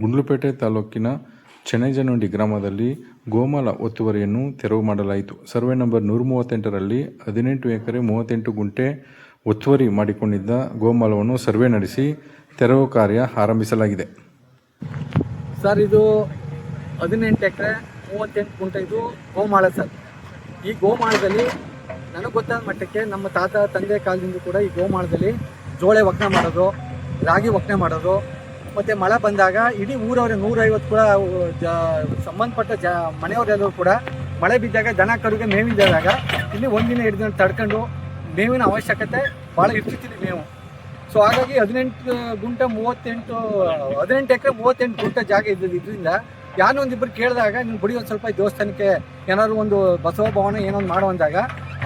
ಗುಂಡ್ಲುಪೇಟೆ ತಾಲೂಕಿನ ಚೆನ್ನೈಜನಹುಂಡಿ ಗ್ರಾಮದಲ್ಲಿ ಗೋಮಾಳ ಒತ್ತುವರಿಯನ್ನು ತೆರವು ಮಾಡಲಾಯಿತು. ಸರ್ವೆ ನಂಬರ್ 138ರಲ್ಲಿ 18 ಎಕರೆ 38 ಗುಂಟೆ ಒತ್ತುವರಿ ಮಾಡಿಕೊಂಡಿದ್ದ ಗೋಮಾಳವನ್ನು ಸರ್ವೆ ನಡೆಸಿ ತೆರವು ಕಾರ್ಯ ಆರಂಭಿಸಲಾಗಿದೆ. ಸರ್, ಇದು 18 ಎಕರೆ 38 ಗುಂಟೆ ಇದು ಗೋಮಾಳ ಸರ್. ಈ ಗೋಮಾಳದಲ್ಲಿ ನನಗೆ ಗೊತ್ತಾದ ಮಟ್ಟಕ್ಕೆ ನಮ್ಮ ತಾತ ತಂದೆ ಕಾಲದಿಂದ ಕೂಡ ಈ ಗೋಮಾಳದಲ್ಲಿ ಜೋಳೆ ಒಕ್ಕಣೆ ಮಾಡೋದು, ರಾಗಿ ಒಕ್ಕಣೆ ಮಾಡೋದು, ಮತ್ತು ಮಳೆ ಬಂದಾಗ ಇಡೀ ಊರವರೇ 150 ಕೂಡ ಸಂಬಂಧಪಟ್ಟ ಮನೆಯವರೆಲ್ಲರೂ ಕೂಡ ಮಳೆ ಬಿದ್ದಾಗ ದನ ಕರುಗೆ ಮೇವಿದ್ದಾಗ ಇಲ್ಲಿ ಒಂದಿನ 2 ದಿನ ತಡ್ಕೊಂಡು ಮೇವಿನ ಅವಶ್ಯಕತೆ ಭಾಳ ಇರ್ತಿತ್ತು ಮೇವು. ಸೊ ಹಾಗಾಗಿ 18 ಎಕರೆ 38 ಗುಂಟೆ ಜಾಗ ಇದರಿಂದ ಯಾರೋ ಒಂದಿಬ್ಬರು ಕೇಳಿದಾಗ ನೀವು ಬಿಡಿ ಒಂದು ಸ್ವಲ್ಪ ದೇವಸ್ಥಾನಕ್ಕೆ ಏನಾದ್ರು ಒಂದು ಬಸವ ಭವನ ಏನೊಂದು ಮಾಡೋ ಅಂದಾಗ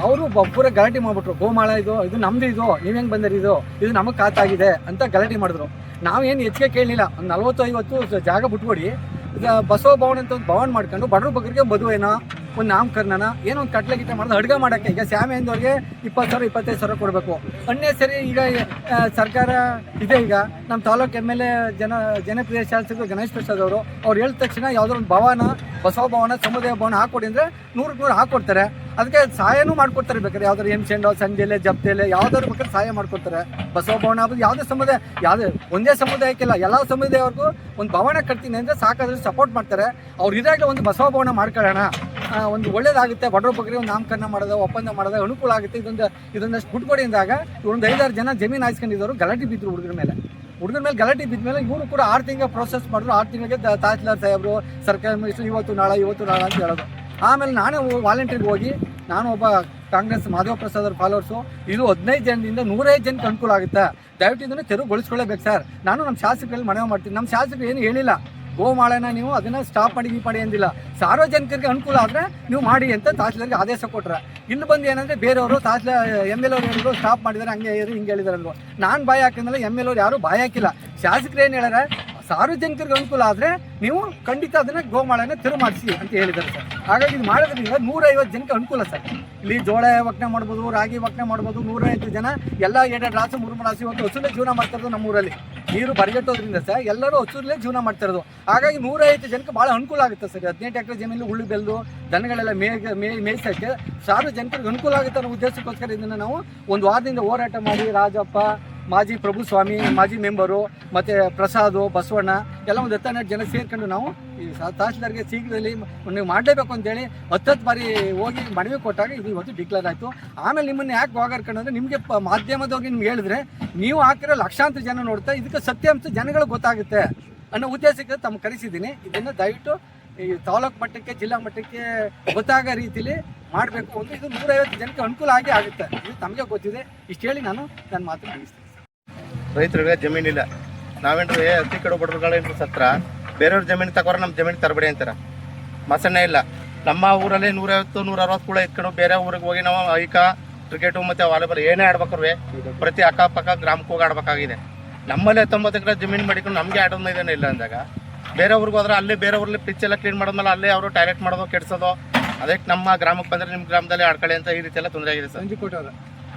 ಅವರು ಪೂರ ಗಲಾಟೆ ಮಾಡಿಬಿಟ್ರು. ಗೋಮಾಳ ಇದು ನಮ್ದು, ಇದು ನೀವು ಹೆಂಗೆ ಬಂದಿರಿ, ಇದು ನಮಗೆ ಖಾತಾಗಿದೆ ಅಂತ ಗಲಾಟೆ ಮಾಡಿದ್ರು. ನಾವೇನು ಹೆಚ್ಚಿಗೆ ಕೇಳಲಿಲ್ಲ. ಒಂದು 40-50 ಜಾಗ ಬಿಟ್ಕೊಡಿ, ಬಸವ ಭವನ ಅಂತ ಒಂದು ಭವನ ಮಾಡ್ಕೊಂಡು ಬಡವ್ರ ಬಗ್ಗರಿಗೆ ಮದುವೆನೋ ಒಂದು ನಾಮಕರಣನ ಏನೋ ಒಂದು ಕಟ್ಲೆ ಗಿಟ್ಲೆ ಮಾಡೋದು ಅಡುಗೆ ಮಾಡೋಕ್ಕೆ. ಈಗ ಸ್ಯಾಮಿಯಂದವ್ರಿಗೆ 20,000-25,000 ಕೊಡಬೇಕು. ಅನ್ನೇ ಸರಿ ಈಗ ಸರ್ಕಾರ ಇದೆ. ಈಗ ನಮ್ಮ ತಾಲೂಕು MLA ಜನಪ್ರಿಯ ಶಾಸಕರು ಗಣೇಶ್ ಪ್ರಸಾದ್ ಅವರು ಹೇಳಿದ ತಕ್ಷಣ ಯಾವುದೋ ಒಂದು ಭವನ, ಬಸವ ಭವನ, ಸಮುದಾಯ ಭವನ ಹಾಕ್ಕೊಡಿ ಅಂದರೆ 100ಕ್ಕೆ 100 ಹಾಕ್ಕೊಡ್ತಾರೆ. ಅದಕ್ಕೆ ಸಹಾಯನೂ ಮಾಡ್ಕೊಡ್ತಾರೆ. ಬೇಕಾದ್ರೆ ಯಾವ್ದಾದ್ರು ಎಂಸೆಂಡೋ ಸಂಜೆಲೆ ಜಪ್ತೆಲೆ ಯಾವ್ದಾದ್ರು ಬೇಕಾದ್ರೆ ಸಹಾಯ ಮಾಡ್ಕೊಡ್ತಾರೆ. ಬಸವ ಭವನ ಆಗ್ಬೋದು, ಯಾವುದೇ ಸಮುದಾಯ, ಯಾವುದೇ ಒಂದೇ ಸಮುದಾಯಕ್ಕಿಲ್ಲ, ಎಲ್ಲ ಸಮುದಾಯವ್ರಿಗೂ ಒಂದು ಭವನ ಕಟ್ತೀನಿ ಅಂದರೆ ಸಾಕಾದ್ರೆ ಸಪೋರ್ಟ್ ಮಾಡ್ತಾರೆ. ಅವ್ರು ಇದಾಗಲೇ ಒಂದು ಬಸವ ಭವನ ಮಾಡ್ಕೊಳ್ಳೋಣ, ಒಂದು ಒಳ್ಳೇದಾಗುತ್ತೆ, ಬಡವ್ರ ಬಗ್ಗೆ ಒಂದು ನಾಮಕರಣ ಮಾಡೋದು, ಒಪ್ಪಂದ ಮಾಡೋದು ಅನುಕೂಲ ಆಗುತ್ತೆ, ಇದೊಂದಷ್ಟು ಬಿಟ್ಕೊಡಿ ಅಂದಾಗ ಒಂದು 5-6 ಜನ ಜಮೀನು ಹಾಯ್ಸ್ಕೊಂಡಿದ್ದವರು ಗಲಾಟೆ ಬಿದ್ದರು. ಹುಡುಗರ ಮೇಲೆ ಗಲಾಟೆ ಬಿದ್ದ ಮೇಲೆ ಇವರು ಕೂಡ 6 ತಿಂಗಳ ಪ್ರೋಸೆಸ್ ಮಾಡಿದ್ರು. 6 ತಿಂಗಳಿಗೆ ತಹಸೀಲ್ದಾರ್ ಸಾಹೇಬರು, ಸರ್ಕಾರಿ ಮಿನಿಸ್ಟ್ರು ಇವತ್ತು ನಾಳೆ ಅಂತ ಹೇಳೋದು. ಆಮೇಲೆ ನಾನೇ ವಾಲಂಟಿಯರ್ಗೆ ಹೋಗಿ, ನಾನು ಒಬ್ಬ ಕಾಂಗ್ರೆಸ್ ಮಾಧವ ಪ್ರಸಾದ್ ಅವ್ರ ಫಾಲೋವರ್ಸು, ಇದು 15 ಜನದಿಂದ 105 ಜನಕ್ಕೆ ಅನುಕೂಲ ಆಗುತ್ತೆ, ದಯವಿಟ್ಟು ಇದನ್ನು ತೆರವುಗೊಳಿಸ್ಕೊಳ್ಳೇಬೇಕು ಸರ್. ನಾನು ನಮ್ಮ ಶಾಸಕರಲ್ಲಿ ಮನವಿ ಮಾಡ್ತೀನಿ. ನಮ್ಮ ಶಾಸಕರು ಏನು ಹೇಳಿಲ್ಲ, ಗೋಮಾಳನ ನೀವು ಅದನ್ನು ಸ್ಟಾಪ್ ಮಾಡಿ ಅಂದಿಲ್ಲ. ಸಾರ್ವಜನಿಕರಿಗೆ ಅನುಕೂಲ ಆದರೆ ನೀವು ಮಾಡಿ ಅಂತ ತಹಸೀಲ್ದಾರ್ಗೆ ಆದೇಶ ಕೊಟ್ಟರೆ, ಇಲ್ಲಿ ಬಂದು ಏನಂದರೆ ಬೇರೆಯವರು ತಹಸೀಲ್ದಾರ್ MLA ಅವ್ರು ಹೇಳಿದ್ರು ಸ್ಟಾಪ್ ಮಾಡಿದ್ದಾರೆ, ಹಂಗೆ ಹಿಂಗೆ ಹೇಳಿದಾರೆ ಅಂದ್ರು. ನಾನು ಬಾಯಿ ಹಾಕಿದ್ಮೇಲೆ MLA ಅವ್ರು ಯಾರೂ ಬಾಯಿ ಹಾಕಿಲ್ಲ. ಶಾಸಕರು ಏನು ಹೇಳ್ಯಾರ, ಸಾರ್ವಜನಿಕರಿಗೆ ಅನುಕೂಲ ಆದರೆ ನೀವು ಖಂಡಿತ ಅದನ್ನು ಗೋಮಾಳನ ತೆರವು ಮಾಡಿಸಿ ಅಂತ ಹೇಳಿದ್ದಾರೆ ಸರ್. ಹಾಗಾಗಿ ಇದು ಮಾಡೋದ್ರಿಂದ 150 ಜನಕ್ಕೆ ಅನುಕೂಲ ಸರ್. ಇಲ್ಲಿ ಜೋಳ ಒಕ್ಕಣೆ ಮಾಡ್ಬೋದು, ರಾಗಿ ಒಕ್ಕಣೆ ಮಾಡ್ಬೋದು. 150 ಜನ ಎಲ್ಲ 2 ರಾಸು 3 ರಾಸು ಇವತ್ತು ಹಸುರಲ್ಲೇ ಜೀವನ ಮಾಡ್ತಿರೋದು. ನಮ್ಮೂರಲ್ಲಿ ನೀರು ಬರಗೆಟ್ಟೋದ್ರಿಂದ ಸರ್ ಎಲ್ಲರೂ ಹಸುರಲ್ಲೇ ಜೀವನ ಮಾಡ್ತಿರೋದು. ಹಾಗಾಗಿ 150 ಜನಕ್ಕೆ ಭಾಳ ಅನುಕೂಲ ಆಗುತ್ತೆ ಸರ್. 18 ಎಕರೆ ಜಮೀನು ಉಳ್ಳು ಬೆಲ್ಲು ದನಗಳೆಲ್ಲ ಮೇಯಿಸೋಕ್ಕೆ ಸಾರ್ವಜನಿಕರಿಗೆ ಅನುಕೂಲ ಆಗುತ್ತೆ ಅನ್ನೋ ಉದ್ದೇಶಕ್ಕೋಸ್ಕರ ಇದನ್ನು ನಾವು ಒಂದು ವಾರದಿಂದ ಹೋರಾಟ ಮಾಡಿ ರಾಜಪ್ಪ, ಮಾಜಿ ಪ್ರಭು ಸ್ವಾಮಿ, ಮಾಜಿ ಮೆಂಬರು, ಮತ್ತು ಪ್ರಸಾದು, ಬಸವಣ್ಣ ಎಲ್ಲ ಒಂದು 10 ಜನ ಸೇರ್ಕೊಂಡು ನಾವು ಈ ತಹಸೀಲ್ದಾರ್ಗೆ ಶೀಘ್ರದಲ್ಲಿ ನೀವು ಮಾಡಲೇಬೇಕು ಅಂತೇಳಿ 10 ಬಾರಿ ಹೋಗಿ ಮನವಿ ಕೊಟ್ಟಾಗ ಇದು ಇವತ್ತು ಡಿಕ್ಲೇರ್ ಆಯಿತು. ಆಮೇಲೆ ನಿಮ್ಮನ್ನು ಯಾಕೆ ಹೋಗಾರ್ಕೊಂಡು ಅಂದರೆ ನಿಮಗೆ ಮಾಧ್ಯಮದವ್ರಿಗೆ ನಿಮ್ಗೆ ಹೇಳಿದ್ರೆ ನೀವು ಹಾಕಿರೋ ಲಕ್ಷಾಂತರ ಜನ ನೋಡ್ತಾ ಇದಕ್ಕೆ ಸತ್ಯಾಂಶ ಜನಗಳಿಗೆ ಗೊತ್ತಾಗುತ್ತೆ ಅನ್ನೋ ಉದ್ದೇಶಕ್ಕೆ ತಮ್ಮ ಕರೆಸಿದ್ದೀನಿ. ಇದನ್ನು ದಯವಿಟ್ಟು ಈ ತಾಲೂಕು ಮಟ್ಟಕ್ಕೆ, ಜಿಲ್ಲಾ ಮಟ್ಟಕ್ಕೆ ಗೊತ್ತಾಗೋ ರೀತಿಯಲ್ಲಿ ಮಾಡಬೇಕು. ಒಂದು ಇದು 150 ಜನಕ್ಕೆ ಅನುಕೂಲ ಆಗೇ ಆಗುತ್ತೆ. ಇದು ತಮಗೆ ಗೊತ್ತಿದೆ. ಇಷ್ಟು ಹೇಳಿ ನಾನು ನನ್ನ ಮಾತು ಮುಗಿಸ್ತೀನಿ. ರೈತರಿಗೆ ಜಮೀನಿಲ್ಲ, ನಾವೇನ್ರಿ ಅತಿ ಕಡೆ ಬಡವರುಗಳೇನ್ರಿ ಸತ್ರ ಬೇರೆಯವ್ರ ಜಮೀನು ತಗೋರ ನಮ್ಮ ಜಮೀನು ತರಬೇಡಿ ಅಂತಾರೆ. ಮಸನ್ನೇ ಇಲ್ಲ. ನಮ್ಮ ಊರಲ್ಲಿ 150-160 ಕೂಡ ಇಟ್ಕೊಂಡು ಬೇರೆ ಊರಿಗೆ ಹೋಗಿ ನಾವು ಐಕ ಕ್ರಿಕೆಟು ಮತ್ತು ವಾಲಿಬಾಲ್ ಏನೇ ಆಡ್ಬೇಕ್ರಿ ಪ್ರತಿ ಅಕ್ಕಪಕ್ಕ ಗ್ರಾಮಕ್ಕೆ ಹೋಗಿ ಆಡ್ಬೇಕಾಗಿದೆ. ನಮ್ಮಲ್ಲೇ 90 ಎಕರೆ ಜಮೀನು ಮಾಡಿಕೊಂಡು ನಮಗೆ ಆಡೋದು ಇದೇನೇ ಇಲ್ಲ ಅಂದಾಗ ಬೇರೆ ಊರಿಗೆ ಹೋದ್ರೆ ಅಲ್ಲೇ ಬೇರೆ ಊರಲ್ಲಿ ಪಿಚ್ ಎಲ್ಲ ಕ್ಲೀನ್ ಮಾಡಿದ್ಮೇಲೆ ಅಲ್ಲೇ ಅವರು ಟಾಯ್ಲೆಟ್ ಮಾಡೋದು, ಕೆಡ್ಸೋದು. ಅದಕ್ಕೆ ನಮ್ಮ ಗ್ರಾಮಕ್ಕೆ ಬಂದರೆ ನಿಮ್ಮ ಗ್ರಾಮದಲ್ಲಿ ಆಡ್ಕೊಳ್ಳಿ ಅಂತ ಈ ರೀತಿ ಎಲ್ಲ ತೊಂದರೆ ಆಗಿದೆ ಸರ್.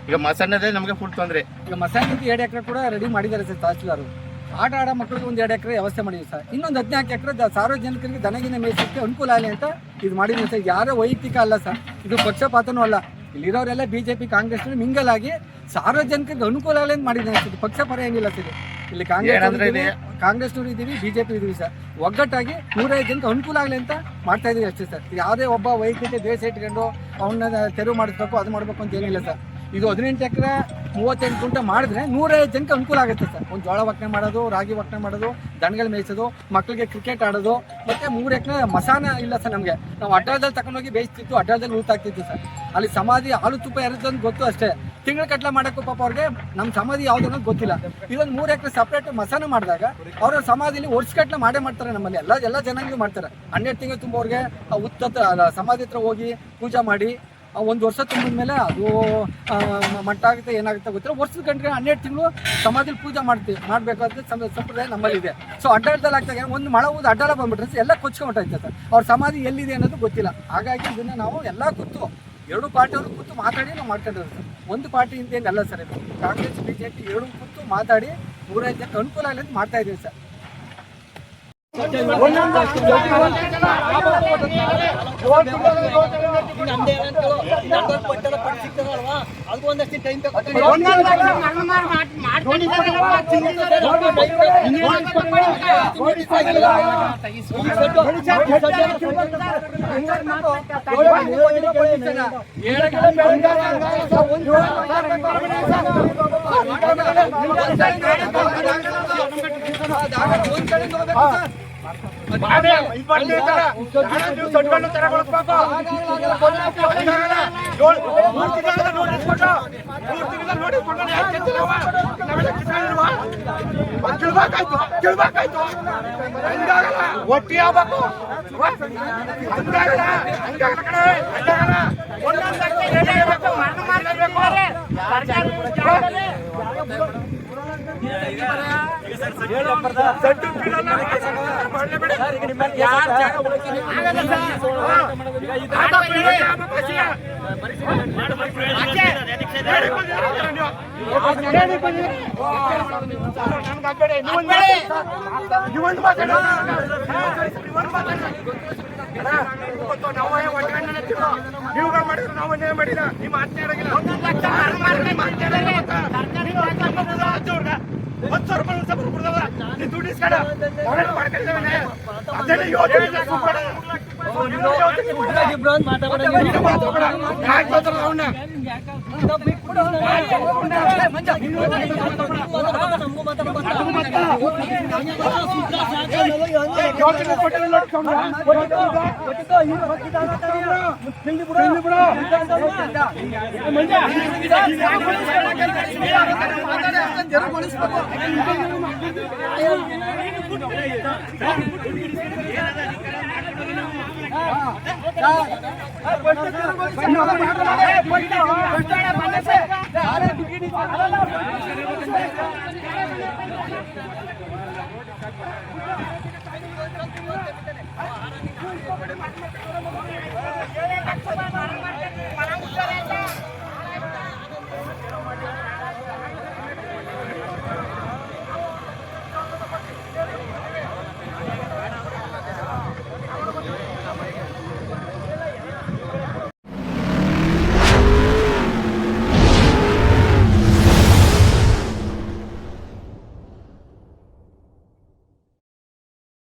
ಈಗ ಮಸನ್ನದೇ ನಮಗೆ ಫುಲ್ ತೊಂದರೆ. ಈಗ ಮಸಾನಿಗೆ 2 ಎಕರೆ ಕೂಡ ರೆಡಿ ಮಾಡಿದ್ದಾರೆ ಸರ್ ತಹಸೀಲ್ದಾರು. ಆಟ ಆಡೋ ಮಕ್ಕಳಿಗೆ ಒಂದು 2 ಎಕರೆ ವ್ಯವಸ್ಥೆ ಮಾಡಿದ್ದೀವಿ ಸರ್. ಇನ್ನೊಂದು 14 ಎಕರೆ ಸಾರ್ವಜನಿಕರಿಗೆ ದನಗಿನ ಮೇಯಿಸೋಕ್ಕೆ ಅನುಕೂಲ ಆಗಲಿ ಅಂತ ಇದು ಮಾಡಿದ್ದೀವಿ ಸರ್. ಯಾರೋ ವೈಯಕ್ತಿಕ ಅಲ್ಲ ಸರ್, ಇದು ಪಕ್ಷಪಾತನೂ ಅಲ್ಲ. ಇಲ್ಲಿರೋರೆಲ್ಲ BJP ಕಾಂಗ್ರೆಸ್ ಮಿಂಗಲ್ ಆಗಿ ಸಾರ್ವಜನಿಕರಿಗೆ ಅನುಕೂಲ ಆಗಲಿ ಅಂತ ಮಾಡಿದ್ದಾರೆ ಸರ್. ಪಕ್ಷಪಾತ ಏನಿಲ್ಲ ಸರ್. ಇಲ್ಲಿ ಕಾಂಗ್ರೆಸ್ನವರು ಇದ್ದೀವಿ, BJP ಇದ್ದೀವಿ ಸರ್. ಒಗ್ಗಟ್ಟಾಗಿ 150 ಜನಕ್ಕೆ ಅನುಕೂಲ ಆಗಲಿ ಅಂತ ಮಾಡ್ತಾ ಇದ್ದೀವಿ ಅಷ್ಟೇ ಸರ್. ಯಾವುದೇ ಒಬ್ಬ ವೈಯಕ್ತಿಕ ದ್ವೇಷ ಇಟ್ಕೊಂಡು ಅವನ್ನ ತೆರವು ಮಾಡಿಸ್ಬೇಕು, ಅದು ಮಾಡಬೇಕು ಅಂತ ಏನಿಲ್ಲ ಸರ್. ಇದು 18 ಎಕರೆ 38 ಗುಂಟೆ ಮಾಡಿದ್ರೆ 150 ಜನಕ್ಕೆ ಅನುಕೂಲ ಆಗುತ್ತೆ ಸರ್. ಒಂದು ಜೋಳ ಒಕ್ಕಣೆ ಮಾಡೋದು, ರಾಗಿ ಒಕ್ಕಣೆ ಮಾಡೋದು, ದನಗಳು ಮೇಯಿಸೋದು, ಮಕ್ಕಳಿಗೆ ಕ್ರಿಕೆಟ್ ಆಡೋದು, ಮತ್ತು 3 ಎಕರೆ ಮಸಾನ ಇಲ್ಲ ಸರ್ ನಮಗೆ. ನಾವು ಅಡ್ಡಾಳದಲ್ಲಿ ತಗೊಂಡೋಗಿ ಬೇಯಿಸ್ತಿತ್ತು, ಅಡ್ಡಾಳದಲ್ಲಿ ಊತಾಗ್ತಿತ್ತು ಸರ್. ಅಲ್ಲಿ ಸಮಾಧಿ ಹಾಲು ತುಪ್ಪ ಇರೋದಂತ ಗೊತ್ತು ಅಷ್ಟೇ. ತಿಂಗಳ ಕಟ್ಲೆ ಮಾಡೋಕ್ಕೂ ಪಾಪ ಅವ್ರಿಗೆ ನಮ್ಮ ಸಮಾಧಿ ಯಾವುದು ಅನ್ನೋದು ಗೊತ್ತಿಲ್ಲ. ಇದೊಂದು 3 ಎಕರೆ ಸಪ್ರೇಟ್ ಮಸಾನ ಮಾಡಿದಾಗ ಅವರ ಸಮಾಧಿಲಿ ವರ್ಷಗಟ್ಟಲೆ ಮಾಡೇ ಮಾಡ್ತಾರೆ. ನಮ್ಮಲ್ಲಿ ಎಲ್ಲ ಜನಾಂಗ ಮಾಡ್ತಾರೆ. 12 ತಿಂಗಳು ತುಂಬ ಅವ್ರಿಗೆ ಸಮಾಧಿ ಹತ್ರ ಹೋಗಿ ಪೂಜೆ ಮಾಡಿ 1 ವರ್ಷ ತುಂಬಿದ ಮೇಲೆ ಅದು ಮಟ್ಟ ಆಗುತ್ತೆ ಏನಾಗುತ್ತೆ ಗೊತ್ತಿಲ್ಲ. ವರ್ಷದ ಗಂಟೆ 12 ತಿಂಗಳು ಸಮಾಧಿಲಿ ಪೂಜೆ ಮಾಡಬೇಕಾದ್ರೆ ಸಂಪ್ರದಾಯ ನಮ್ಮಲ್ಲಿದೆ. ಸೊ ಅಡ್ಡಾಳದಲ್ಲಿ ಆಗ್ತಾಗ ಒಂದು ಮಳೆ ಊದು ಅಡ್ಡಾಳ ಬಂದ್ಬಿಟ್ರೆ ಎಲ್ಲ ಕೊಚ್ಕೊಂಡ್ಬಿಟ್ಟೈತೆ ಸರ್. ಅವ್ರ ಸಮಾಧಿ ಎಲ್ಲಿದೆ ಅನ್ನೋದು ಗೊತ್ತಿಲ್ಲ. ಹಾಗಾಗಿ ಇದನ್ನು ನಾವು ಎಲ್ಲ ಕೂತು 2 ಪಾರ್ಟಿಯವರು ಕೂತು ಮಾತಾಡಿ ನಾವು ಮಾಡ್ಕೊಂಡಿರೋದು ಸರ್. ಒಂದು ಪಾರ್ಟಿಯಿಂದ ಏನಲ್ಲ ಸರ್. ಇದು ಕಾಂಗ್ರೆಸ್ BJP 2 ಕೂತು ಮಾತಾಡಿ 150 ಜನಕ್ಕೆ ಅನುಕೂಲ ಆಗಲಿ ಅಂತ ಮಾಡ್ತಾ ಇದ್ದೀವಿ ಸರ್. ಅದು ಒಂದಷ್ಟು ಟೈಮ್ ಒಟ್ಟಿ ಆಗ್ಬೇಕು ನೀವು ಮಾಡಿದ್ರೆ ನಾವು ಅನ್ಯಾಯ ಮಾಡಿಲ್ಲ ನಿಮ್ಮ ಮಾತನಾಡಂಗಿಲ್ಲ 10 ರೂಪಾಯಿ ದುಡ್ಡು ಇಸ್ಕೊಂಡ ಮಾಡ್ಕೊಂಡಿದ್ದೇವೆ ಅದನ್ನ ಯೋಜನೆ ¡Vamos!